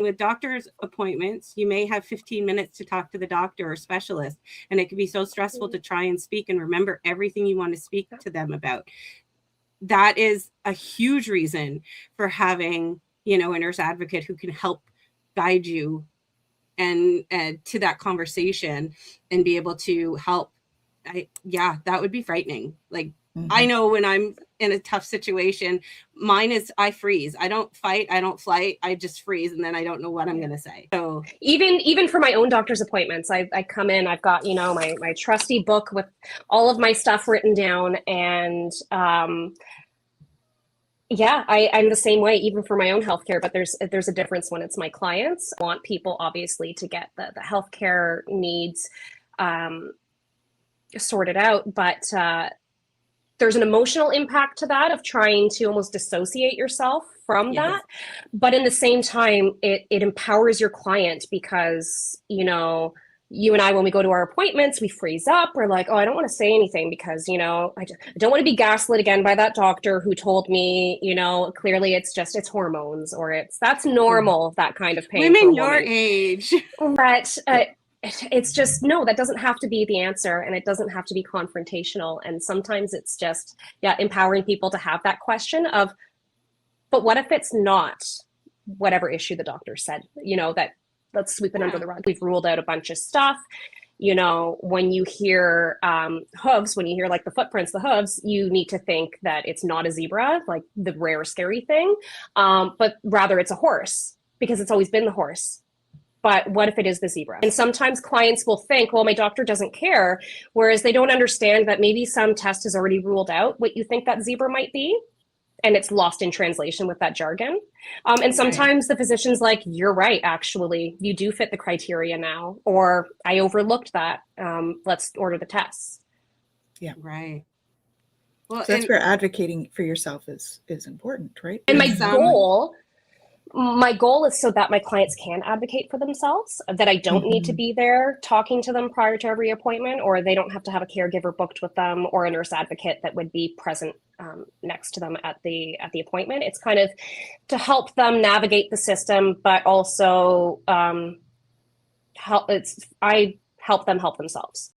With doctor's appointments, you may have 15 minutes to talk to the doctor or specialist, and it can be so stressful to try and speak and remember everything you want to speak to them about. That is a huge reason for having, a nurse advocate who can help guide you and to that conversation and be able to help. That would be frightening. Like, I know when I'm in a tough situation, mine is I freeze. I don't fight. I don't flight. I just freeze, and then I don't know what I'm going to say. So even for my own doctor's appointments, I come in. I've got my trusty book with all of my stuff written down, and I'm the same way even for my own healthcare. But there's a difference when it's my clients. I want people obviously to get the healthcare needs sorted out, but there's an emotional impact to that of trying to almost dissociate yourself from that. But in the same time, it empowers your client because, you and I, when we go to our appointments, we freeze up. We're like, oh, I don't want to say anything because, I don't want to be gaslit again by that doctor who told me, clearly it's hormones or that's normal, that kind of pain. Women your age. But it's just, no, that doesn't have to be the answer, and it doesn't have to be confrontational. And sometimes it's just, empowering people to have that question of, but what if it's not whatever issue the doctor said, that let's sweep it under the rug. We've ruled out a bunch of stuff. When you hear hooves, when you hear like the footprints, the hooves, you need to think that it's not a zebra, like the rare, scary thing, but rather it's a horse because it's always been the horse. But what if it is the zebra? And sometimes clients will think, well, my doctor doesn't care, whereas they don't understand that maybe some test has already ruled out what you think that zebra might be, and it's lost in translation with that jargon. And sometimes the physician's like, you're right, actually, you do fit the criteria now, or I overlooked that. Let's order the tests. Yeah. Right. Well, so that's where advocating for yourself is important, right? And my goal is so that my clients can advocate for themselves, that I don't need to be there talking to them prior to every appointment, or they don't have to have a caregiver booked with them or a nurse advocate that would be present next to them at the appointment. It's kind of to help them navigate the system, but also I help them help themselves.